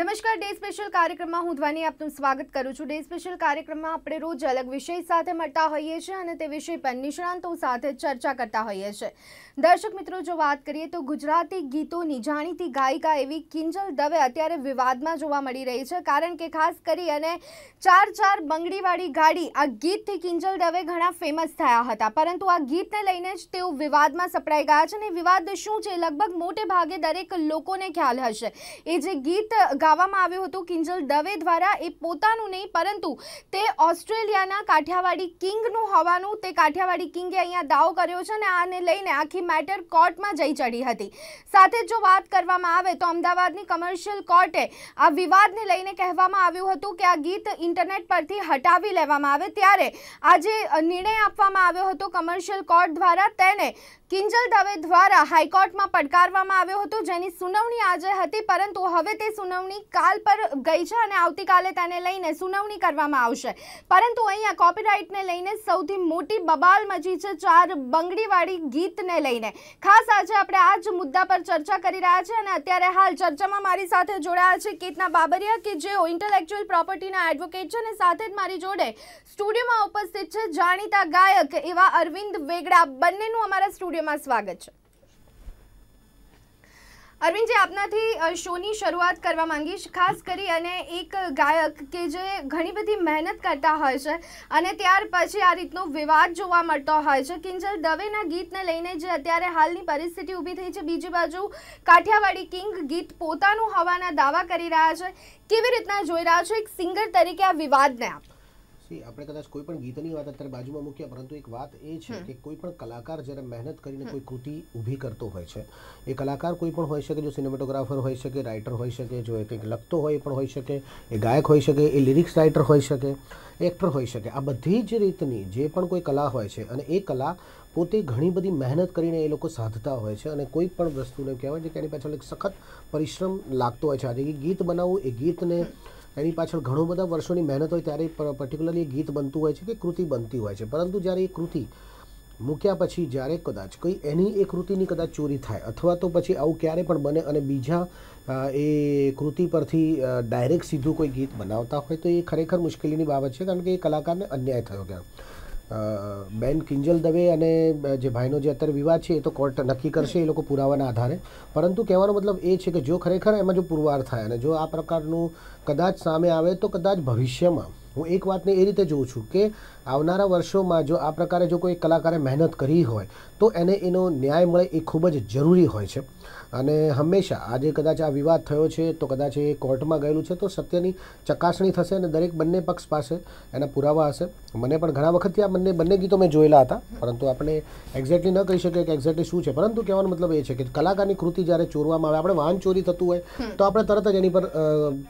નમસ્કાર, day special કાર્યક્રમમાં હું ધ્વની આપનું સ્વાગત કરું છું। ડે સ્પેશિયલ કાર્યક્રમમાં આપણે રોજ અલગ વિષય સાથે મળતા હોઈએ છીએ અને તે વિષય પર નિષ્ણાંતો સાથે ચર્ચા કરતા હોઈએ છીએ। દર્શક મિત્રો, જો વાત કરીએ તો ગુજરાતી ગીતોની જાણીતી ગાયિકા એવી કિંજલ દવે અત્યારે વિવાદમાં જોવા મળી રહી છે, કારણ કે ખાસ કરી અને ચાર બંગડીવાળી ગાડી આ ગીતથી કિંજલ દવે ઘણા ફેમસ થયા હતા, પરંતુ આ ગીતને લઈને જ તેઓ વિવાદમાં સપડાઈ ગયા છે। અને વિવાદ શું છે લગભગ મોટે ભાગે દરેક લોકોને ખ્યાલ હશે। એ જે ગીત ગાવામાં આવ્યું હતું કિંજલ દવે દ્વારા, એ પોતાનું નહીં પરંતુ તે ઓસ્ટ્રેલિયાના કાઠિયાવાડી કિંગનું હોવાનું તે કાઠિયાવાડી કિંગે અહીંયા દાવો કર્યો છે અને આને લઈને આખી મેટર કોર્ટમાં જઈ ચડી હતી। સાથે જ જો વાત કરવામાં આવે તો અમદાવાદની કમર્શિયલ કોર્ટે આ વિવાદને લઈને કહેવામાં આવ્યું હતું કે આ ગીત ઇન્ટરનેટ પરથી હટાવી લેવામાં આવે, ત્યારે આજે નિર્ણય આપવામાં આવ્યો હતો કમર્શિયલ કોર્ટ દ્વારા, તેને કિંજલ દવે દ્વારા હાઈકોર્ટમાં પડકારવામાં આવ્યો હતો, જેની સુનાવણી આજે હતી, પરંતુ હવે તે સુનાવણી કાલ પર ગઈ છે અને આવતીકાલે તેને લઈને સુનાવણી કરવામાં આવશે। પરંતુ અહીંયા કોપીરાઇટને લઈને સૌથી મોટી બબાલ મચી છે ચાર બંગડીવાળી ગીતને લઈને। ખાસ આજે આપણે આ જ મુદ્દા પર ચર્ચા કરી રહ્યા છીએ અને અત્યારે હાલ ચર્ચામાં મારી સાથે જોડાયા છે કેતના બાબરિયા, કે જેઓ ઇન્ટેલેક્ચ્યુઅલ પ્રોપર્ટીના એડવોકેટ છે, અને સાથે જ મારી જોડે સ્ટુડિયોમાં ઉપસ્થિત છે જાણીતા ગાયક એવા અરવિંદ વેગડા। બંનેનું અમારા સ્ટુડિયોમાં સ્વાગત છે। અરવિંદજી, આપનાથી શોની શરૂઆત કરવા માંગીશ। ખાસ કરી અને એક ગાયક કે જે ઘણી બધી મહેનત કરતા હોય છે અને ત્યાર પછી આ રીતનો વિવાદ જોવા મળતો હોય છે કિંજલ દવેના ગીતને લઈને, જે અત્યારે હાલની પરિસ્થિતિ ઊભી થઈ છે। બીજી બાજુ કાઠિયાવાડી કિંગ ગીત પોતાનું હોવાના દાવા કરી રહ્યા છે। કેવી રીતના જોઈ રહ્યા છો એક સિંગર તરીકે આ વિવાદને આપ? આપણે કદાચ કોઈ પણ ગીતની વાત અત્યારે બાજુમાં મૂકીએ, પરંતુ એક વાત એ છે કે કોઈ પણ કલાકાર જ્યારે મહેનત કરીને કોઈ કૃતિ ઊભી કરતો હોય છે, એ કલાકાર કોઈ પણ હોઈ શકે, જો સિનેમેટોગ્રાફર હોઈ શકે, રાઇટર હોઈ શકે, જો એ કંઈક લખતો હોય એ પણ હોઈ શકે, એ ગાયક હોઈ શકે, એ લિરિક્સ રાઇટર હોઈ શકે, એક્ટર હોઈ શકે। આ બધી જ રીતની જે પણ કોઈ કલા હોય છે અને એ કલા પોતે ઘણી બધી મહેનત કરીને એ લોકો સાધતા હોય છે અને કોઈ પણ વસ્તુને કહેવાય છે કે એની પાછળ એક સખત પરિશ્રમ લાગતો હોય છે। આજે એ ગીત બનાવવું, એ ગીતને એની પાછળ ઘણો બધા વર્ષોની મહેનત હોય ત્યારે પર્ટિક્યુલરલી ગીત બનતું હોય છે કે કૃતિ બનતી હોય છે, પરંતુ જ્યારે એ કૃતિ મૂક્યા પછી જ્યારે કદાચ કોઈ એની એ કૃતિની કદાચ ચોરી થાય અથવા તો પછી આવું ક્યારે પણ બને અને બીજા એ કૃતિ પરથી ડાયરેક્ટ સીધું કોઈ ગીત બનાવતા હોય તો એ ખરેખર મુશ્કેલીની બાબત છે, કારણ કે એ કલાકારને અન્યાય થયો ત્યાં। બેન કિંજલ દવે અને જે ભાઈનો જે અત્યારે વિવાદ છે એ તો કોર્ટ નક્કી કરશે એ લોકો પુરાવાના આધારે, પરંતુ કહેવાનો મતલબ એ છે કે જો ખરેખર એમાં જો પુરવાર થાય અને જો આ પ્રકારનું કદાચ સામે આવે તો કદાચ ભવિષ્યમાં હું એક વાતને એ રીતે જોઉં છું કે આવનારા વર્ષોમાં જો આ પ્રકારે જો કોઈ કલાકારે મહેનત કરી હોય તો એને એનો ન્યાય મળે એ ખૂબ જ જરૂરી હોય છે। અને હંમેશા આજે કદાચ આ વિવાદ થયો છે તો કદાચ એ કોર્ટમાં ગયેલું છે તો સત્યની ચકાસણી થશે અને દરેક બંને પક્ષ પાસે એના પુરાવા હશે। મને પણ ઘણા વખતથી આ બંને ગીતો મેં જોયેલા હતા, પરંતુ આપણે એક્ઝેક્ટલી ન કહી શકીએ કે એક્ઝેક્ટલી શું છે, પરંતુ કહેવાનો મતલબ એ છે કે કલાકારની કૃતિ જ્યારે ચોરવામાં આવે, આપણે વાહન ચોરી થતું હોય તો આપણે તરત જ એની પર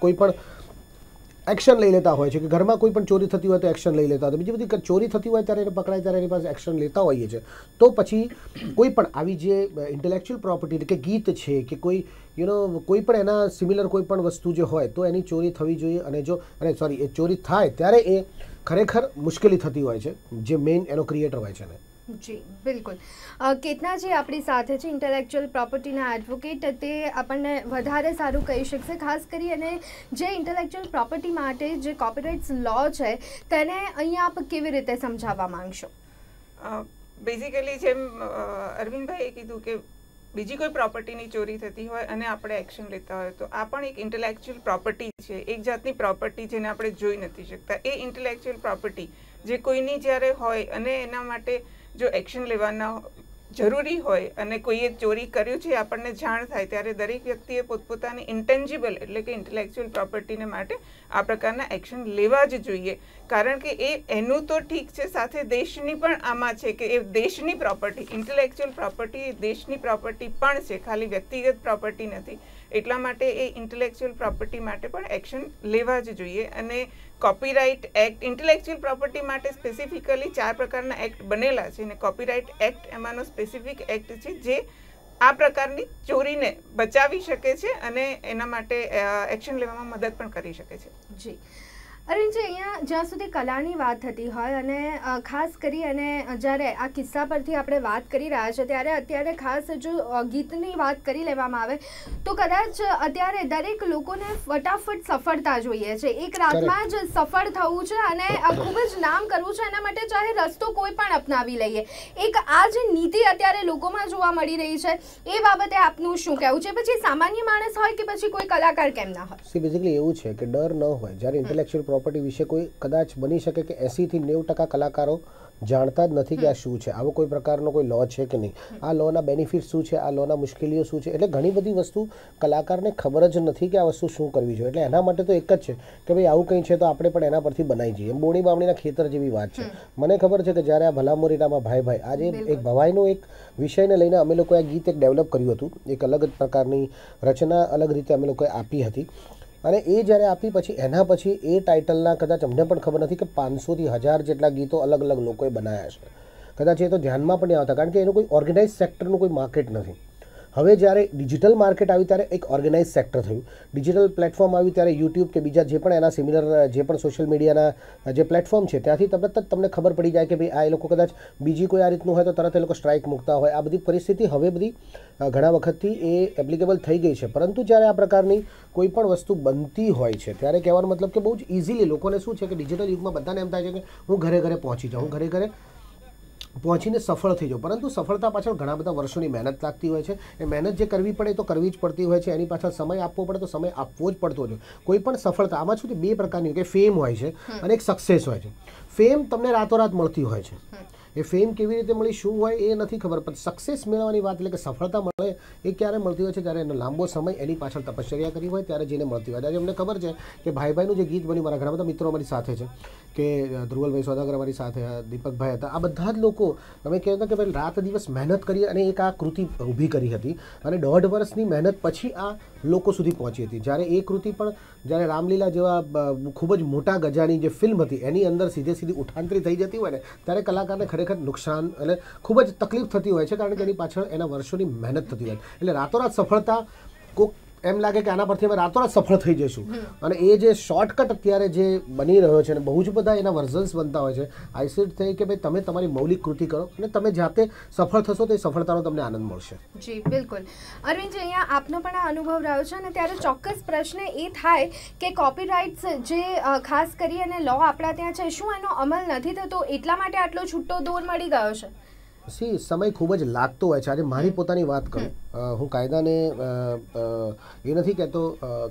કોઈ પણ એક્શન લઈ લેતા હોય છે કે ઘરમાં કોઈ પણ ચોરી થતી હોય તો એક્શન લઈ લેતા હોય, બીજી બધી ચોરી થતી હોય ત્યારે એને પકડાય ત્યારે એની પાસે એક્શન લેતા હોઈએ છીએ। તો પછી કોઈ પણ આવી જે ઇન્ટેલેક્ચ્યુઅલ પ્રોપર્ટી કે ગીત છે કે કોઈ કોઈ પણ એના સિમિલર કોઈ પણ વસ્તુ જે હોય તો એની ચોરી થવી જોઈએ, અને એ ચોરી થાય ત્યારે એ ખરેખર મુશ્કેલી થતી હોય છે જે મેઇન એનો ક્રિએટર હોય છે ને। જી બિલકુલ। કેતનાજી આપણી સાથે છે, ઇન્ટેલેક્ચ્યુઅલ પ્રોપર્ટીના એડવોકેટ, તે આપણને વધારે સારું કહી શકશે। ખાસ કરી અને જે ઇન્ટેલેક્ચ્યુઅલ પ્રોપર્ટી માટે જે કોપીરાઇટ્સ લો છે તેને અહીંયા આપ કેવી રીતે સમજાવવા માંગશો? બેઝિકલી જેમ અરવિંદભાઈએ કીધું કે બીજી કોઈ પ્રોપર્ટીની ચોરી થતી હોય અને આપણે એક્શન લેતા હોય તો આ પણ એક ઇન્ટેલેક્ચ્યુઅલ પ્રોપર્ટી છે, એક જાતની પ્રોપર્ટી જેને આપણે જોઈ નથી શકતા। એ ઇન્ટેલેક્ચ્યુઅલ પ્રોપર્ટી જે કોઈની જ્યારે હોય અને એના માટે જો એક્શન લેવાના જરૂરી હોય અને કોઈએ ચોરી કર્યું છે આપણને જાણ થાય ત્યારે દરેક વ્યક્તિએ પોતપોતાની ઇન્ટેન્જિબલ એટલે કે ઇન્ટેલેક્ચ્યુઅલ પ્રોપર્ટીને માટે આ પ્રકારના એક્શન લેવા જ જોઈએ, કારણ કે એ એનું તો ઠીક છે, સાથે દેશની પણ આમાં છે કે એ દેશની પ્રોપર્ટી, ઇન્ટેલેક્ચ્યુઅલ પ્રોપર્ટી એ દેશની પ્રોપર્ટી પણ છે, ખાલી વ્યક્તિગત પ્રોપર્ટી નથી। એટલા માટે એ ઇન્ટેલેક્ચ્યુઅલ પ્રોપર્ટી માટે પણ એક્શન લેવા જ જોઈએ। અને કોપીરાઇટ એક્ટ ઇન્ટેલેક્ચ્યુઅલ પ્રોપર્ટી માટે સ્પેસિફિકલી 4 પ્રકારના એક્ટ બનેલા છે અને કોપીરાઇટ એક્ટ એમાંનો સ્પેસિફિક એક્ટ છે જે આ પ્રકારની ચોરીને બચાવી શકે છે અને એના માટે એક્શન લેવામાં મદદ પણ કરી શકે છે। જી, અરવિંદજી, અહીંયા જ્યાં સુધી કલાની વાત થતી હોય અને ખાસ કરી અને જ્યારે આ કિસ્સા પરથી આપણે વાત કરી રહ્યા છે ત્યારે અત્યારે ખાસ જો ગીતની વાત કરી લેવામાં આવે તો કદાચ અત્યારે દરેક લોકોને ફટાફટ સફળતા જોઈએ છે, એક રાતમાં જ સફળ થવું છે અને ખૂબ જ નામ કરવું છે, એના માટે ચાહે રસ્તો કોઈ પણ અપનાવી લઈએ, એક આ જે નીતિ અત્યારે લોકોમાં જોવા મળી રહી છે એ બાબતે આપનું શું કહેવું છે? પછી સામાન્ય માણસ હોય કે પછી કોઈ કલાકાર કેમ ના હોય? બેઝિકલી એવું છે કે ડર ન હોય. જ્યારે ઇન્ટેલેક્ચ્યુઅલ પ્રોપર્ટી વિશે કોઈ કદાચ બની શકે કે 80 થી 90% કલાકારો જાણતા જ નથી કે આ શું છે, આવો કોઈ પ્રકારનો કોઈ લો છે કે નહીં, આ લોના બેનિફિટ શું છે, આ લોના મુશ્કેલીઓ શું છે. એટલે ઘણી બધી વસ્તુ કલાકારને ખબર જ નથી કે આ વસ્તુ શું કરવી જોઈએ. એટલે એના માટે તો એક જ છે કે ભાઈ આવું કંઈ છે તો આપણે પણ એના પરથી બનાવી જઈએ. બોણી બામણીના ખેતર જેવી વાત છે. મને ખબર છે કે જ્યારે આ ભલામોરીનામાં ભાઈ આજે એક ભવાઈનો એક વિષયને લઈને અમે લોકોએ આ ગીત એક ડેવલપ કર્યું હતું, એક અલગ જ પ્રકારની રચના અલગ રીતે અમે લોકોએ આપી હતી. અને એ જ્યારે આપી પછી એના પછી એ ટાઇટલના કદાચ અમને પણ ખબર નથી કે 500 થી 1000 જેટલા ગીતો અલગ અલગ લોકોએ બનાવ્યા છે. કદાચ એ તો ધ્યાનમાં પણ નહીં આવતા, કારણ કે એનું કોઈ ઓર્ગેનાઇઝ સેક્ટરનું કોઈ માર્કેટ નથી. હવે જ્યારે ડિજિટલ માર્કેટ આવ્યું ત્યારે એક ઓર્ગેનાઇઝ સેક્ટર થયું. ડિજિટલ પ્લેટફોર્મ આવ્યું ત્યારે યુટ્યુબ કે બીજા જે પણ એના સિમિલર જે પણ સોશિયલ મીડિયાના જે પ્લેટફોર્મ છે ત્યાંથી તરત જ તમને ખબર પડી જાય કે ભાઈ આ એ લોકો કદાચ બીજી કોઈ આ રીતનું હોય તો તરત એ લોકો સ્ટ્રાઇક મૂકતા હોય. આ બધી પરિસ્થિતિ હવે બધી ઘણા વખતથી એ એપ્લિકેબલ થઈ ગઈ છે. પરંતુ જ્યારે આ પ્રકારની કોઈ પણ વસ્તુ બનતી હોય છે ત્યારે કહેવાનો મતલબ કે બહુ જ ઇઝીલી લોકોને શું છે કે ડિજિટલ યુગમાં બધાને એમ થાય છે કે હું ઘરે ઘરે પહોંચી જાઉં, હું ઘરે ઘરે પહોંચીને સફળ થઈ જાઉં. પરંતુ સફળતા પાછળ ઘણા બધા વર્ષોની મહેનત લાગતી હોય છે. એ મહેનત જે કરવી પડે તો કરવી જ પડતી હોય છે, એની પાછળ સમય આપવો પડે તો સમય આપવો જ પડતો હોય. કોઈ પણ સફળતા આમાં શું છે, બે પ્રકારની કે ફેમ હોય છે અને એક સક્સેસ હોય છે. ફેમ તમને રાતોરાત મળતી હોય છે. એ ફેમ કેવી રીતે મળી, શું હોય એ નથી ખબર, પણ સક્સેસ મેળવવાની વાત એટલે કે સફળતા મળે એ ક્યારે મળતી હોય છે જ્યારે એનો લાંબો સમય એની પાછળ તપશ્ચર્યા કરી હોય ત્યારે જઈને મળતી હોય. આજે અમને ખબર છે કે ભાઈનું જે ગીત બન્યું, મારા ઘણા બધા મિત્રો અમારી સાથે છે કે ધ્રુવલભાઈ સોદાગર અમારી સાથે, દીપકભાઈ હતા, આ બધા જ લોકો તમે કહેતા કે ભાઈ રાત દિવસ મહેનત કરી અને એક આ કૃતિ ઊભી કરી હતી અને 1.5 વર્ષની મહેનત પછી આ લોકો સુધી પહોંચી હતી. જ્યારે એ કૃતિ પણ જ્યારે રામલીલા જેવા ખૂબ જ મોટા ગજાની જે ફિલ્મ હતી એની અંદર સીધી ઉઠાંતરી થઈ જતી હોય ને ત્યારે કલાકારને ખરેખર નુકસાન એટલે ખૂબ જ તકલીફ થતી હોય છે, કારણ કે એની પાછળ એના વર્ષોની મહેનત થતી હોય. એટલે રાતોરાત સફળતા કોક એમ લાગે કે આના પરથી અમે રાતોરાત સફળ થઈ જઈશું, અને એ જે શોર્ટકટ અત્યારે જે બની રહ્યો છે અને બહુ જ બધા એના વર્ઝન્સ બનતા હોય છે. આઈસીટ થઈ કે ભાઈ તમે તમારી મૌલિક કૃતિ કરો અને તમે જાતે સફળ થશો તો એ સફળતાનો તમને આનંદ મળશે. જી બિલકુલ. અરવિંદજી, અહીંયા આપનો પણ આ અનુભવ રહ્યો છે અને ત્યારે ચોક્કસ પ્રશ્ન એ થાય કે કોપીરાઇટ્સ જે ખાસ કરી અને લો આપણા ત્યાં છે, શું એનો અમલ નથી થતો એટલા માટે આટલો છૂટો દોર મળી ગયો છે? સમય ખૂબ જ લાગતો હોય છે. આજે મારી પોતાની વાત કરું, હું કાયદાને એ નથી કહેતો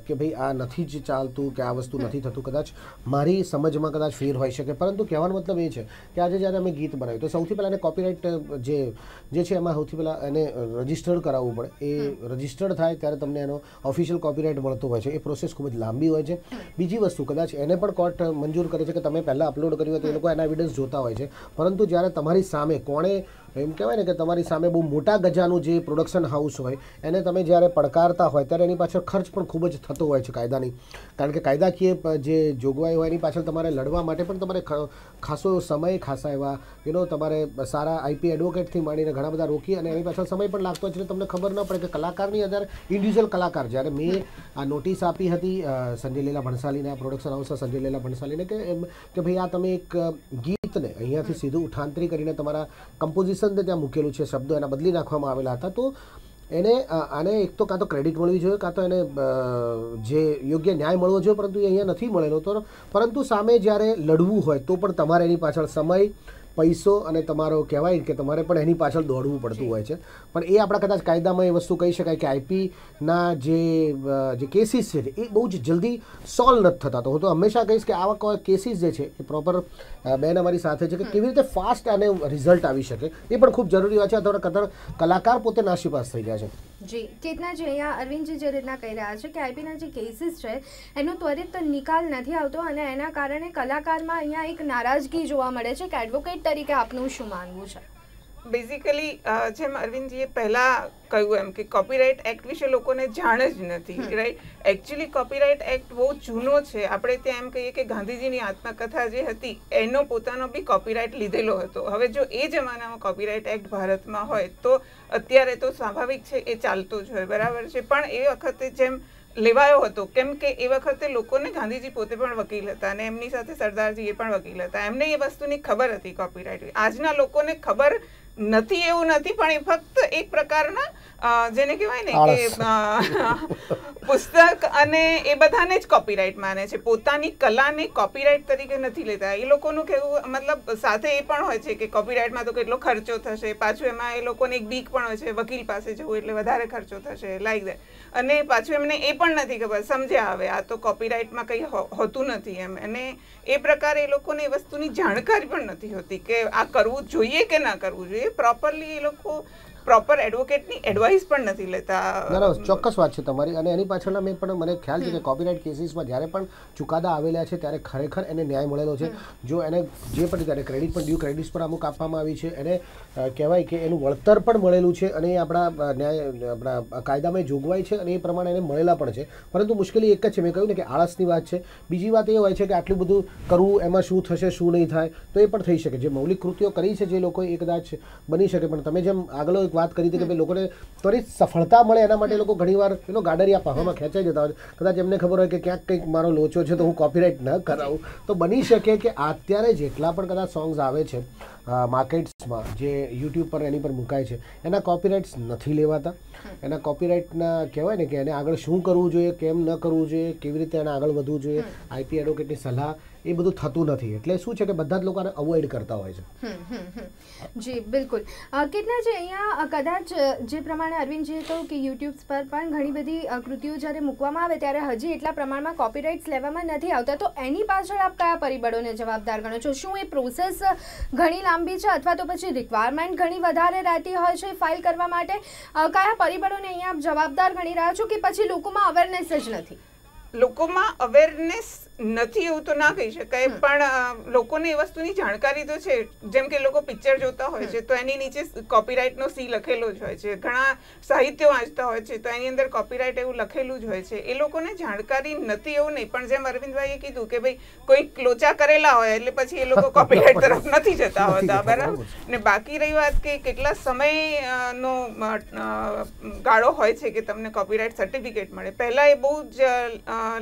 કે ભાઈ આ નથી જ ચાલતું કે આ વસ્તુ નથી થતું, કદાચ મારી સમજમાં કદાચ ફેર હોઈ શકે, પરંતુ કહેવાનો મતલબ એ છે કે આજે જ્યારે અમે ગીત બનાવ્યું તો સૌથી પહેલાં એને કોપીરાઇટ જે છે એમાં સૌથી પહેલાં એને રજિસ્ટર્ડ કરાવવું પડે. એ રજિસ્ટર્ડ થાય ત્યારે તમને એનો ઓફિશિયલ કોપીરાઇટ મળતો હોય છે. એ પ્રોસેસ ખૂબ જ લાંબી હોય છે. બીજી વસ્તુ, કદાચ એને પણ કોર્ટ મંજૂર કરે છે કે તમે પહેલાં અપલોડ કર્યું હોય તો એ લોકો એના એવિડન્સ જોતા હોય છે, પરંતુ જ્યારે તમારી સામે કોણે એમ કહેવાય ને કે તમારી સામે બહુ મોટા ગજાનું જે પ્રોડક્શન હાઉસ હોય એને તમે જ્યારે પડકારતા હોય ત્યારે એની પાછળ ખર્ચ પણ ખૂબ જ થતો હોય છે કાયદાની, કારણ કે કાયદાકીય જે જોગવાઈ હોય એની પાછળ તમારે લડવા માટે પણ તમારે ખાસો સમય, ખાસા એવા તમારે સારા આઈપી એડવોકેટથી માંડીને ઘણા બધા રોકી અને એની પાછળ સમય પણ લાગતો હોય છે. એટલે તમને ખબર ન પડે કે કલાકારની અંદર ઇન્ડિવિજ્યુઅલ કલાકાર, જ્યારે મેં આ નોટિસ આપી હતી સંજય લીલા ભણસાલીને, પ્રોડક્શન હાઉસના સંજય લીલા ભણસાલીને કે ભાઈ આ તમે એક ગીતને અહીંયાથી સીધું ઉઠાંતરી કરીને તમારા કમ્પોઝિશન ત્યાં મૂકેલું છે, શબ્દો એના બદલી નાખવામાં આવેલા હતા, તો એને આને એક તો કાં તો ક્રેડિટ મળવી જોઈએ, કાં તો એને જે યોગ્ય ન્યાય મળવો જોઈએ, પરંતુ એ અહીંયા નથી મળેલો. તો પરંતુ સામે જ્યારે લડવું હોય તો પણ તમારે એની પાછળ સમય, પૈસો અને તમારો કહેવાય કે તમારે પણ એની પાછળ દોડવું પડતું હોય છે. પણ એ આપણા કદાચ કાયદામાં એ વસ્તુ કહી શકાય કે આઈપીના જે કેસીસ છે એ બહુ જ જલ્દી સોલ્વ નથી થતા. તો હું તો હંમેશા કહીશ કે આવા કેસીસ જે છે એ પ્રોપર બેન અમારી સાથે છે કે કેવી રીતે ફાસ્ટ આને રિઝલ્ટ આવી શકે એ પણ ખૂબ જરૂરી હોય છે, અથવા કલાકાર પોતે નાસીપાસ થઈ જાય છે. જી ચેતનાજી, અહીંયા અરવિંદજી જે રીતના કહી રહ્યા છે કે આઈપીના જે કેસીસ છે એનો ત્વરિત નિકાલ નથી આવતો અને એના કારણે કલાકારમાં અહીંયા એક નારાજગી જોવા મળે છે, કે એડવોકેટ તરીકે આપનું શું માનવું છે? બેઝિકલી જેમ અરવિંદજીએ પહેલાં કહ્યું એમ કે કોપીરાઇટ એક્ટ વિશે લોકોને જાણ જ નથી, રાઈટ. એકચ્યુઅલી કોપીરાઇટ એક્ટ બહુ જૂનો છે. આપણે ત્યાં એમ કહીએ કે ગાંધીજીની આત્મકથા જે હતી એનો પોતાનો બી કોપીરાઇટ લીધેલો હતો. હવે જો એ જમાનામાં કોપીરાઇટ એક્ટ ભારતમાં હોય તો અત્યારે તો સ્વાભાવિક છે એ ચાલતો જ હોય, બરાબર છે. પણ એ વખતે જેમ લેવાયો હતો, કેમ કે એ વખતે લોકોને ગાંધીજી પોતે પણ વકીલ હતા અને એમની સાથે સરદારજી એ પણ વકીલ હતા, એમને એ વસ્તુની ખબર હતી કોપીરાઇટ. આજના લોકોને ખબર નથી એવું નથી, પણ એ ફક્ત એક પ્રકારના જેને કહેવાય ને કે પુસ્તક અને એ બધાને જ કોપીરાઇટ માને છે, પોતાની કલાને કોપીરાઇટ તરીકે નથી લેતા. એ લોકોનું કહેવું મતલબ સાથે એ પણ હોય છે કે કોપીરાઇટમાં તો કેટલો ખર્ચો થશે, પાછું એમાં એ લોકોને એક બીક પણ હોય છે વકીલ પાસે જવું એટલે વધારે ખર્ચો થશે લાઈક દેટ, અને પાછું એમને એ પણ નથી ખબર, સમજ્યા હવે આ તો કોપીરાઇટમાં કંઈ હોતું નથી એમ, અને એ પ્રકારે એ લોકોને એ વસ્તુની જાણકારી પણ નથી હોતી કે આ કરવું જોઈએ કે ના કરવું જોઈએ. પ્રોપરલી એ લોકો પ્રોપર એડવોકેટની એડવાઇસ પણ નથી લેતા. ના, ચોક્કસ વાત છે તમારી. અને એની પાછળના મને ખ્યાલ છે કે કોપીરાઇટ કેસીસમાં જ્યારે પણ ચુકાદા આવેલા છે ત્યારે ખરેખર એને ન્યાય મળેલો છે. જો એને જે પણ ત્યારે ક્રેડિટ પણ ડ્યુ ક્રેડિટ્સ પર અમુક આપવામાં આવી છે, એને કહેવાય કે એનું વળતર પણ મળેલું છે, અને આપણા આપણા કાયદામાં જોગવાઈ છે અને એ પ્રમાણે એને મળેલા પણ છે. પરંતુ મુશ્કેલી એક જ છે, મેં કહ્યું ને કે આળસની વાત છે. બીજી વાત એ હોય છે કે આટલું બધું કરવું, એમાં શું થશે શું નહીં થાય, તો એ પણ થઈ શકે. જે મૌલિક કૃતિઓ કરી છે જે લોકોએ, એ કદાચ બની શકે, પણ તમે જેમ આગળ વાત કરી હતી કે ભાઈ લોકોને ત્વરિત સફળતા મળે એના માટે લોકો ઘણીવાર ગાડરિયા પાવામાં ખેંચાઈ જતા હોય. કદાચ એમને ખબર હોય કે ક્યાંક કંઈક મારો લોચો છે તો હું કોપીરાઇટ ન કરાવું. તો બની શકે કે અત્યારે જેટલા પણ કદાચ સોંગ્સ આવે છે માર્કેટ્સમાં, જે યુટ્યુબ પર એની પર મુકાય છે, એના કોપીરાઇટ્સ નથી લેવાતા. એના કોપીરાઇટના કહેવાય ને કે એને આગળ શું કરવું જોઈએ, કેમ ન કરવું જોઈએ, કેવી રીતે એને આગળ વધવું જોઈએ, આઈપી એડવોકેટની સલાહ, એ બધું થતું નથી. એટલે શું છે કે બધા જ લોકોને અવોઇડ કરતા હોય છે. જી બિલકુલ. કેટલા છે અહીંયા કદાચ જે પ્રમાણે અરવિંદજીએ કહ્યું કે યુટ્યુબ પર પણ ઘણી બધી કૃતિઓ જ્યારે મૂકવામાં આવે ત્યારે હજી એટલા પ્રમાણમાં કોપીરાઇટ્સ લેવામાં નથી આવતા, તો એની પાછળ આપ કયા પરિબળોને જવાબદાર ગણો છો? શું એ પ્રોસેસ ઘણી લાંબી છે, અથવા તો પછી રિક્વાયરમેન્ટ ઘણી વધારે રહેતી હોય છે ફાઇલ કરવા માટે? કયા પરિબળોને અહીંયા આપ જવાબદાર ગણી રહ્યા છો, કે પછી લોકોમાં અવેરનેસ જ નથી? લોકોમાં અવેરનેસ નથી એવું તો ના કહી શકાય, પણ લોકોને એ વસ્તુની જાણકારી તો છે. જેમ કે લોકો પિક્ચર જોતા હોય છે તો એની નીચે કોપીરાઇટનો સી લખેલો જ હોય છે, ઘણા સાહિત્ય વાંચતા હોય છે તો એની અંદર કોપીરાઇટ એવું લખેલું જ હોય છે. એ લોકોને જાણકારી નથી એવું નહીં, પણ જેમ અરવિંદભાઈએ કીધું કે ભાઈ કોઈ લોચા કરેલા હોય એટલે પછી એ લોકો કોપીરાઇટ તરફ નથી જતા હોતા, બરાબર ને. બાકી રહી વાત કે કેટલા સમયનો ગાળો હોય છે કે તમને કોપીરાઇટ સર્ટિફિકેટ મળે. પહેલાં એ બહુ જ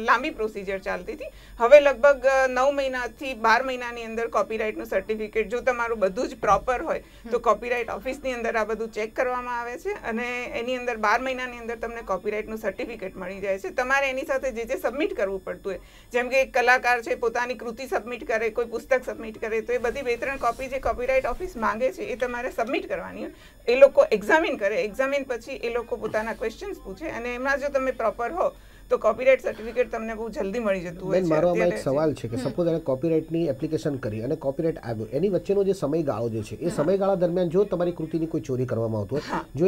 લાંબી પ્રોસિજર ચાલતી હતી. હવે લગભગ 9 મહિનાથી 12 મહિનાની અંદર કોપીરાઇટનું સર્ટિફિકેટ, જો તમારું બધું જ પ્રોપર હોય તો કોપીરાઇટ ઓફિસની અંદર આ બધું ચેક કરવામાં આવે છે અને એની અંદર 12 મહિનાની અંદર તમને કોપીરાઇટનું સર્ટિફિકેટ મળી જાય છે. તમારે એની સાથે જે સબમિટ કરવું પડતું હોય, જેમ કે એક કલાકાર છે પોતાની કૃતિ સબમિટ કરે, કોઈ પુસ્તક સબમિટ કરે, તો એ બધી 2-3 કોપી જે કોપીરાઇટ ઓફિસ માંગે છે એ તમારે સબમિટ કરવાની હોય. એ લોકો એક્ઝામિન કરે, એક્ઝામિન પછી એ લોકો પોતાના ક્વેશ્ચન્સ પૂછે અને એમાં જો તમે પ્રોપર હો તો કોપીરાઇટ સર્ટિફિકેટ તમને બહુ જલ્દી મળી જતું હોય છે. મારો આમાં એક સવાલ છે કે સપોઝ એને કોપીરાઇટની એપ્લિકેશન કરી અને કોપીરાઇટ આવ્યો, એની વચ્ચેનો જે સમયગાળો જે છે, એ સમયગાળા દરમિયાન જો તમારી કૃતિની કોઈ ચોરી કરવામાં આવતું હોય, જો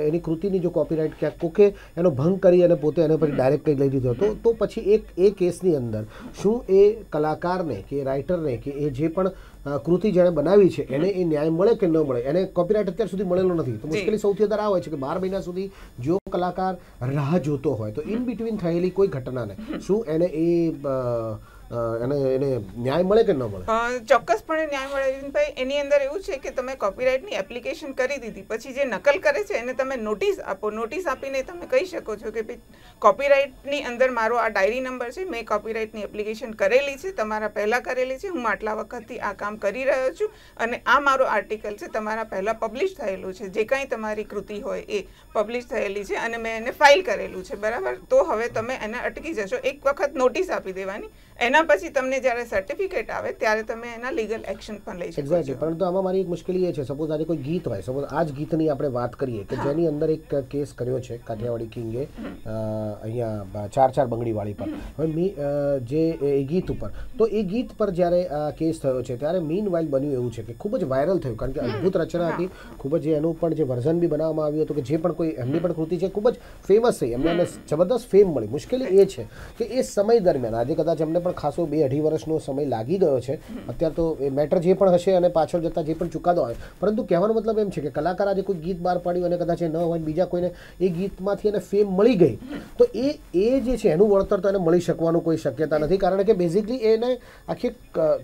એની કૃતિની જો કોપીરાઇટ ક્યાંક કોકે એનો ભંગ કરી અને પોતે એને પછી ડાયરેક્ટ કંઈ લઈ લીધો તો પછી એ કેસની અંદર શું એ કલાકારને કે રાઇટરને કે એ જે પણ કૃતિ જેણે બનાવી છે એને એ ન્યાય મળે કે ન મળે? એને કોપીરાઇટ અત્યાર સુધી મળેલો નથી. તો મુશ્કેલી સૌથી વધારે આ હોય છે કે 12 મહિના સુધી જો કલાકાર રાહ જોતો હોય તો ઇન બિટવીન થયેલી કોઈ ઘટનાને શું એને એને ન્યાય મળે કે ન મળે? ચોક્કસપણે ન્યાય મળે અરવિંદભાઈ. એની અંદર એવું છે કે તમે કોપીરાઇટની એપ્લિકેશન કરી દીધી પછી જે નકલ કરે છે એને તમે નોટિસ આપો. નોટિસ આપીને તમે કહી શકો છો કે ભાઈ કોપીરાઇટની અંદર મારો આ ડાયરી નંબર છે, મેં કોપીરાઇટની એપ્લિકેશન કરેલી છે, તમારા પહેલાં કરેલી છે, હું આટલા વખતથી આ કામ કરી રહ્યો છું અને આ મારો આર્ટિકલ છે, તમારા પહેલાં પબ્લિશ થયેલું છે, જે કાંઈ તમારી કૃતિ હોય એ પબ્લિશ થયેલી છે અને મેં એને ફાઇલ કરેલું છે, બરાબર. તો હવે તમે એને અટકી જશો. એક વખત નોટિસ આપી દેવાની, એના પછી તમને જ્યારે સર્ટિફિકેટ આવે ત્યારે તમે એના લીગલ એક્શન પણ લઈ શકો છો. એક્ઝેક્ટલી. પરંતુ આમાં મારી એક મુશ્કેલી એ છે, સપોઝ આજે કોઈ ગીત હોય, સપોઝ આ જ ગીતની આપણે વાત કરીએ કે જેની અંદર એક કેસ કર્યો છે કાઠિયાવાડી કિંગે અહીંયા 4 બંગડીવાળી પર. હવે જે એ ગીત ઉપર, તો એ ગીત પર જ્યારે કેસ થયો છે ત્યારે મીન વાઇલ બન્યું એવું છે કે ખૂબ જ વાયરલ થયું, કારણ કે અદ્ભુત રચના હતી, ખૂબ જ એનું પણ જે વર્ઝન બી બનાવવામાં આવ્યું હતું કે જે પણ કોઈ એમની પણ કૃતિ છે ખૂબ જ ફેમસ થઈ, એમને જબરદસ્ત ફેમ મળી. મુશ્કેલી એ છે કે એ સમય દરમિયાન આજે કદાચ એમને પણ ખાસો 2-2.5 વર્ષનો સમય લાગી ગયો છે. અત્યારે તો એ મેટર જે પણ હશે અને પાછળ જતા જે પણ ચુકાદો આવે, પરંતુ કહેવાનો મતલબ એમ છે કે કલાકાર આજે કોઈ ગીત બહાર પાડ્યું અને કદાચ એ ન હોય, બીજા કોઈને એ ગીતમાંથી એને ફેમ મળી ગઈ, તો એ જે છે એનું વળતર તો એને મળી શકવાનું કોઈ શક્યતા નથી, કારણ કે બેઝિકલી એને આખી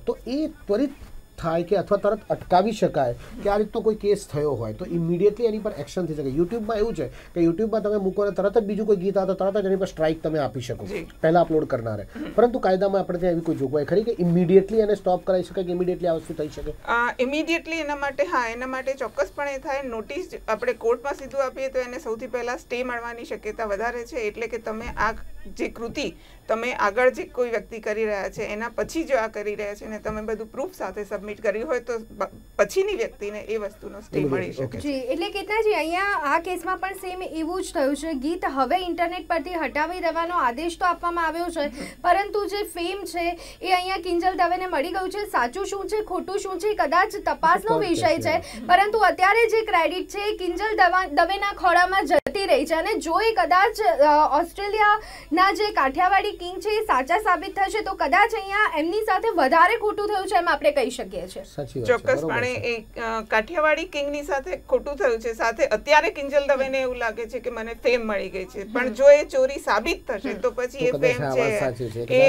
તો એ ત્વરિત થાય કે અથવા તરત અટકાવી શકાય કે આ રીતનો કોઈ કેસ થયો હોય તો ઇમિડિયેટલી એની પર એક્શન થઈ શકે. યુટ્યુબમાં એવું છે કે યુટ્યુબમાં તમે મૂકો ને તરત જ બીજું કોઈ ગીત આવે તો તરત જ એની પર સ્ટ્રાઇક તમે આપી શકો પહેલા અપલોડ કરનારે. પરંતુ કાયદામાં આપણે ત્યાં એવી કોઈ જોગવાઈ ખરી કે ઇમિડિયેટલી એને સ્ટોપ કરાવી શકાય કે ઇમિડિયેટલી આ વસ્તુ થઈ શકે? ઇમિડિયેટલી એના માટે ચોક્કસપણે થાય. નોટિસ આપણે કોર્ટમાં સીધું આપીએ તો એને સૌથી પહેલા સ્ટે મળવાની શક્યતા વધારે છે. એટલે કે તમે આ જે કૃતિ તમે આગળ જે કોઈ વ્યક્તિ કરી રહ્યા છે એના પછી જો આ કરી રહ્યા છે ને તમે બધું પ્રૂફ સાથે સબમિટ કર્યું હોય તો પછીની વ્યક્તિને એ વસ્તુનો સ્ટે મળી શકે છે. એટલે કેતનાજી અહીંયા આ કેસમાં પણ સેમ એવું જ થયું છે. ગીત હવે ઇન્ટરનેટ પરથી હટાવી દેવાનો આદેશ તો આપવામાં આવ્યો છે, પરંતુ જે ફેમ છે એ અહીંયા કિંજલ દવેને મળી ગયું છે. સાચું શું છે ખોટું શું છે કદાચ તપાસનો વિષય છે, પરંતુ અત્યારે જે ક્રેડિટ છે એ કિંજલ દવેના ખોળામાં જતી રહી છે. અને જો એ કદાચ ઓસ્ટ્રેલિયાના જે કાઠિયાવાડી કિંગ છે એ સાચા સાબિત થશે તો કદાચ અહીંયા એમની સાથે વધારે ખોટું થયું છે એમ આપણે કહી શકીએ છીએ. ચોક્કસપણે એ કાઠિયાવાડી કિંગની સાથે ખોટું થયું છે. સાથે અત્યારે કિંજલ દવેને એવું લાગે છે કે મને ફેમ મળી ગઈ છે, પણ જો એ ચોરી સાબિત થશે તો પછી એ ફેમ છે એ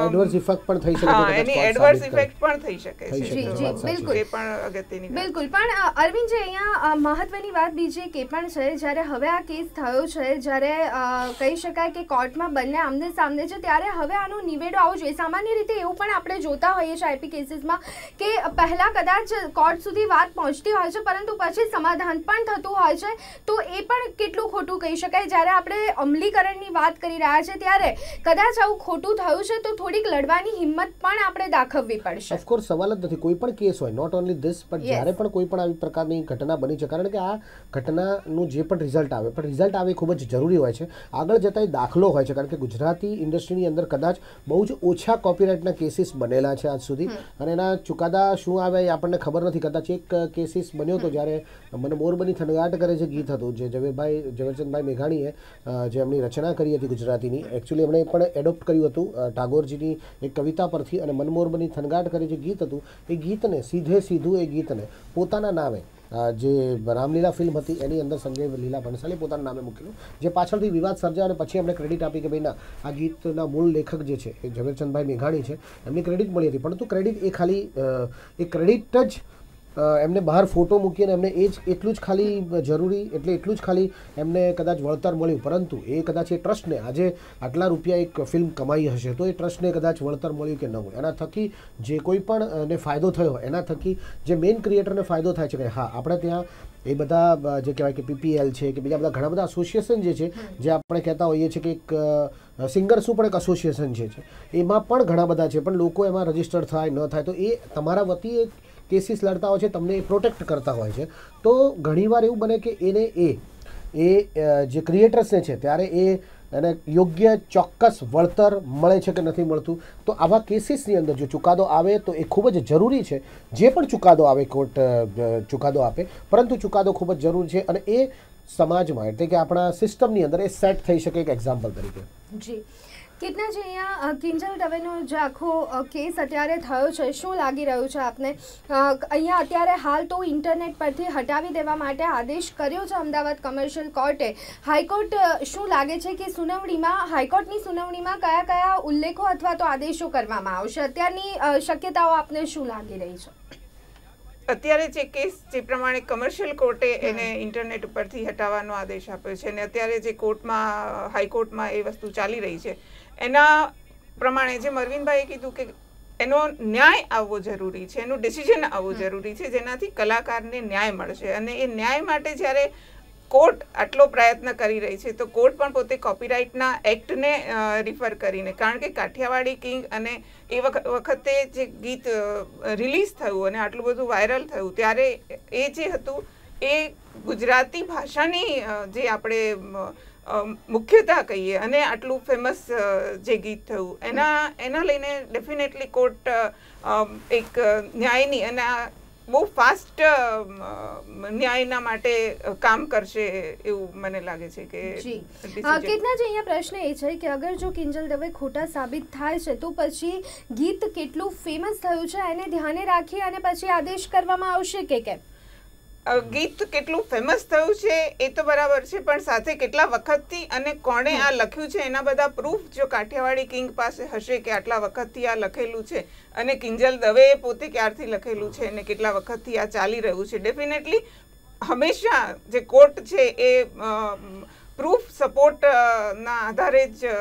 એડવર્સ ઇફેક્ટ પણ થઈ શકે. એની એડવર્સ ઇફેક્ટ પણ થઈ શકે છે. બિલકુલ એ પણ અગત્યની બિલકુલ. પણ અરવિંદજી અહીંયા મહત્વની વાત બીજી એક એ પણ છે, જ્યારે હવે આ કેસ થયો છે, જ્યારે કહી શકાય કે કોર્ટમાં બંને આમને સામને છે, ત્યારે હવે આનો નિવેડો આવવો જોઈએ. સામાન્ય રીતે એવું પણ આપણે જોતા હોઈએ છીએ આઈપી કેસીસમાં કે પહેલા કદાચ કોર્ટ સુધી વાત પહોંચતી હોય છે પરંતુ પછી સમાધાન પણ થતું હોય છે. તો એ પણ કેટલું ખોટું કહી શકાય. જ્યારે આપણે અમલીકરણની વાત કરી રહ્યા છે ત્યારે કદાચ આવું ખોટું થયું છે તો થોડીક લડવાની હિંમત પણ આપણે દાખવવી પડશે. ઓફકોર્સ સવાલ જ નથી. કોઈ પણ કેસ હોય, નોટ ઓનલી ધીસ, પણ જ્યારે પણ કોઈ પણ આવી પ્રકારની ઘટના બની છે, કારણ કે આ ઘટનાનું જે પણ રિઝલ્ટ આવે પણ રિઝલ્ટ આવે ખૂબ જ જરૂરી હોય છે. આગળ જતા એ દાખલો હોય છે, કારણ કે ગુજરાતી ઇન્ડસ્ટ્રીની અંદર કદાચ બહુ જ ઓછા કોપીરાઇટના કેસીસ બનેલા છે આજ સુધી, અને એના ચુકાદા શું આવે એ આપણને ખબર નથી. કદાચ એક કેસીસ બન્યો હતો જ્યારે મને મોરબની થનગાટ કરે જે ગીત હતું, જે ઝવેરચંદભાઈ મેઘાણીએ જે એમની રચના કરી હતી ગુજરાતીની, એકચ્યુઅલી એમણે પણ એડોપ્ટ કર્યું હતું ટાગોરજીની એક કવિતા પરથી, અને મનમોરબની થનગાટ કરે જે ગીત હતું એ ગીતને સીધું એ ગીતને પોતાના નામે જે રામલીલા ફિલ્મ હતી એની અંદર સંજય લીલા ભણસાલે પોતાના નામે મૂકેલું, જે પાછળથી વિવાદ સર્જાયો અને પછી એમણે ક્રેડિટ આપી કે ભાઈ ના, આ ગીતના મૂળ લેખક જે છે એ ઝવેરચંદભાઈ મેઘાણી છે, એમની ક્રેડિટ મળી હતી. પરંતુ ક્રેડિટ એ ખાલી એ ક્રેડિટ જ એમને બહાર ફોટો મૂકીને એમને એ જ એટલું જ ખાલી જરૂરી, એટલે એટલું જ ખાલી એમને કદાચ વળતર મળ્યું, પરંતુ એ કદાચ એ ટ્રસ્ટને આજે આટલા રૂપિયા એક ફિલ્મ કમાઈ હશે તો એ ટ્રસ્ટને કદાચ વળતર મળ્યું કે ન મળ્યું, એના થકી જે કોઈ પણ ને ફાયદો થયો, એના થકી જે મેઇન ક્રિએટરને ફાયદો થાય છે કે હા, આપણે ત્યાં એ બધા જે કહેવાય કે PPL છે કે બીજા બધા ઘણા બધા એસોસિએશન જે છે, જે આપણે કહેતા હોઈએ છીએ કે એક સિંગર્સનું પણ એક એસોસિએશન છે, એમાં પણ ઘણા બધા છે, પણ લોકો એમાં રજીસ્ટર થાય ન થાય તો એ તમારા વતી એક કેસીસ લડતા હોય છે, તમને એ પ્રોટેક્ટ કરતા હોય છે. તો ઘણીવાર એવું બને કે એને જે ક્રિએટર્સને છે ત્યારે એને યોગ્ય ચોક્કસ વળતર મળે છે કે નથી મળતું. તો આવા કેસીસની અંદર જો ચુકાદો આવે તો એ ખૂબ જ જરૂરી છે. જે પણ ચુકાદો આવે, કોર્ટ ચુકાદો આપે, પરંતુ ચુકાદો ખૂબ જ જરૂરી છે, અને એ સમાજમાં એટલે કે આપણા સિસ્ટમની અંદર એ સેટ થઈ શકે એક એક્ઝામ્પલ તરીકે. જી કિતનાજી, અહીંયા કિંજલ દવેનો જે આખો કેસ અત્યારે થયો છે, શું લાગી રહ્યું છે આપને? અહીંયા અત્યારે હાલ તો ઇન્ટરનેટ પરથી હટાવી દેવા માટે આદેશ કર્યો છે અમદાવાદ કમર્શિયલ કોર્ટે. હાઈકોર્ટ શું લાગે છે કે હાઈકોર્ટની સુનાવણીમાં કયા કયા ઉલ્લેખો અથવા તો આદેશો કરવામાં આવશે? અત્યારની શક્યતાઓ આપને શું લાગી રહી છે? અત્યારે જે કેસ જે પ્રમાણે કમર્શિયલ કોર્ટે એને ઇન્ટરનેટ ઉપરથી હટાવવાનો આદેશ આપ્યો છે, અને અત્યારે જે કોર્ટમાં હાઈકોર્ટમાં એ વસ્તુ ચાલી રહી છે, એના પ્રમાણે જે અરવિંદભાઈએ કીધું કે એનો ન્યાય આવવો જરૂરી છે, એનું ડિસિઝન આવવું જરૂરી છે, જેનાથી કલાકારને ન્યાય મળશે. અને એ ન્યાય માટે જ્યારે કોર્ટ આટલો પ્રયત્ન કરી રહી છે તો કોર્ટ પણ પોતે કોપીરાઇટના એક્ટને રિફર કરીને, કારણ કે કાઠિયાવાડી કિંગ અને એ વખતે જે ગીત રિલીઝ થયું અને આટલું બધું વાયરલ થયું ત્યારે એ જે હતું એ ગુજરાતી ભાષાની જે આપણે મુખ્યતા કહીએ અને આટલું ફેમસ જે ગીત થયું એના લઈને ડેફિનેટલી કોર્ટ એક ન્યાયની અને બહુ ફાસ્ટ ન્યાયના માટે કામ કરશે એવું મને લાગે છે કે. કેટલા જ અહીંયા પ્રશ્ન એ છે કે અગર જો કિંજલ દવે ખોટા સાબિત થાય છે તો પછી ગીત કેટલું ફેમસ થયું છે એને ધ્યાને રાખી અને પછી આદેશ કરવામાં આવશે કે કેમ? ગીત કેટલું ફેમસ થયું છે એ તો બરાબર છે, પણ સાથે કેટલા વખતથી અને કોણે આ લખ્યું છે એના બધા પ્રૂફ જો કાઠિયાવાડી કિંગ પાસે હશે કે આટલા વખતથી આ લખેલું છે અને કિંજલ દવેએ પોતે ક્યારથી લખેલું છે અને કેટલા વખતથી આ ચાલી રહ્યું છે, ડેફિનેટલી હંમેશા જે કોર્ટ છે એ પ્રૂફ સપોર્ટના આધારે જ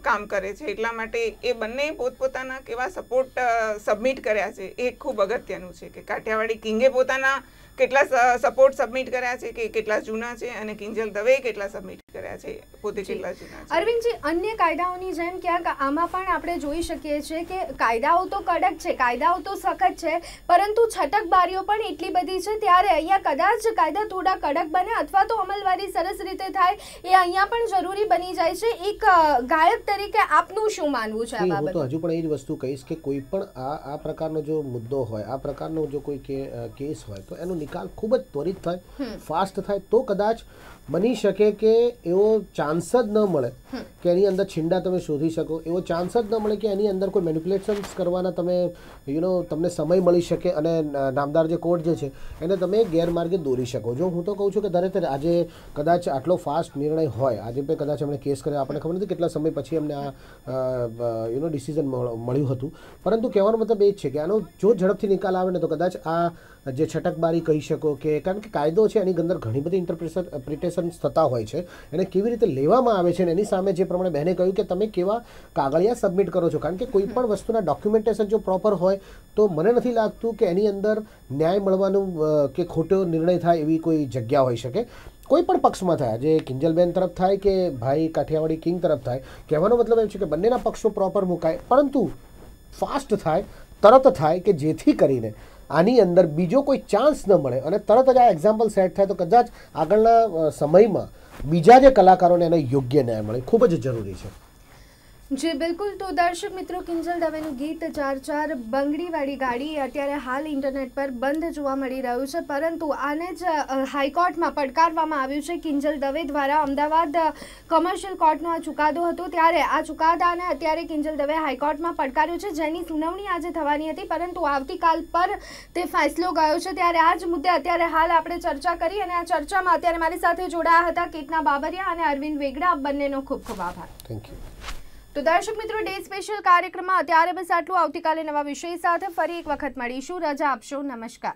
કામ કરે છે. એટલા માટે એ બંને પોતપોતાના કેવા સપોર્ટ સબમિટ કર્યા છે એ ખૂબ અગત્યનું છે કે કાઠિયાવાડી કિંગે પોતાના કેટલા સપોર્ટ સબમિટ કર્યા છે કે કેટલા જૂના છે અને કિંજલ દવેએ કેટલા સબમિટ કર્યા છે પોતે કેટલા જૂના છે. અરવિંદજી, અન્ય કાયદાઓની જેમ ક્યાંક આમાં પણ આપણે જોઈ શકીએ છીએ કે કાયદાઓ તો કડક છે, કાયદાઓ તો સખત છે, પરંતુ છટકબારીઓ પણ એટલી બધી છે. ત્યારે અહીંયા કદાચ કાયદા થોડા કડક બને અથવા તો અમલવારી સરસ રીતે થાય એ અહીંયા પણ જરૂરી બની જાય છે. એક ગાયક તરીકે આપનું શું માનવું છે આ બાબતે? હું તો હજુ પણ એ જ વસ્તુ કહીશ કે કોઈ પણ આ પ્રકારનો જો મુદ્દો હોય, આ પ્રકારનો જો કોઈ કેસ હોય તો એનો નિકાલ ખૂબ જ ત્વરિત થાય, ફાસ્ટ થાય તો કદાચ બની શકે કે એવો ચાન્સ જ ન મળે કે એની અંદર છીંડા તમે શોધી શકો, એવો ચાન્સ જ ન મળે કે એની અંદર કોઈ મેનિપ્યુલેશન્સ કરવાના તમે તમને સમય મળી શકે અને નામદાર જે કોર્ટ જે છે એને તમે ગેરમાર્ગે દોરી શકો. જો હું તો કહું છું કે દરેક આજે કદાચ આટલો ફાસ્ટ નિર્ણય હોય, આજે પણ કદાચ એમણે કેસ કર્યો, આપણને ખબર નથી કેટલા સમય પછી એમને આ ડિસિઝન મળ્યું હતું, પરંતુ કહેવાનો મતલબ એ જ છે કે આનો જો ઝડપથી નિકાલ આવે ને તો કદાચ આ જે છટકબારી કહી શકો કે કારણ કે કાયદો છે એની અંદર ઘણી બધી ઇન્ટરપ્રિટેશન્સ થતા હોય છે, એને કેવી રીતે લેવામાં આવે છે અને એની સામે જે પ્રમાણે બહેને કહ્યું કે તમે કેવા કાગળિયા સબમિટ કરો છો, કારણ કે કોઈ પણ વસ્તુના ડોક્યુમેન્ટેશન જો પ્રોપર હોય તો મને નથી લાગતું કે એની અંદર ન્યાય મળવાનું કે ખોટો નિર્ણય થાય એવી કોઈ જગ્યા હોઈ શકે. કોઈ પણ પક્ષમાં થાય, જે કિંજલબેન તરફ થાય કે ભાઈ કાઠિયાવાડી કિંગ તરફ થાય, કહેવાનો મતલબ એમ છે કે બંનેના પક્ષો પ્રોપર મુકાય, પરંતુ ફાસ્ટ થાય, તરત થાય કે જેથી કરીને આની અંદર બીજો કોઈ ચાન્સ ન મળે અને તરત જ આ એક્ઝામ્પલ સેટ થાય તો કદાચ આગળના સમયમાં બીજા જે કલાકારોને એને યોગ્ય ન્યાય મળે, ખૂબ જ જરૂરી છે. જી બિલકુલ. તો દર્શક મિત્રો, કિંજલ દવેનું ગીત 4-4 બંગડીવાળી ગાડી અત્યારે હાલ ઇન્ટરનેટ પર બંધ જોવા મળી રહ્યું છે, પરંતુ આને જ હાઈકોર્ટમાં પડકારવામાં આવ્યું છે કિંજલ દવે દ્વારા. અમદાવાદ કોમર્શિયલ કોર્ટનો આ ચુકાદો હતો, ત્યારે આ ચુકાદાને અત્યારે કિંજલ દવે હાઈકોર્ટમાં પડકાર્યું છે, જેની સુનાવણી આજે થવાની હતી, પરંતુ આવતીકાલ પર તે ફેસલો ગયો છે. ત્યારે આ જ મુદ્દે અત્યારે હાલ આપણે ચર્ચા કરી અને આ ચર્ચામાં અત્યારે મારી સાથે જોડાયા હતા કેતના બાબરિયા અને અરવિંદ વેગડા. બંનેનો ખૂબ ખૂબ આભાર. Thank you. તો દર્શક મિત્રો, ડે સ્પેશિયલ કાર્યક્રમમાં અત્યારે બસ આટલું. આવતીકાલે નવા વિષય સાથે ફરી એક વખત મળીશું. રજા આપશો. નમસ્કાર.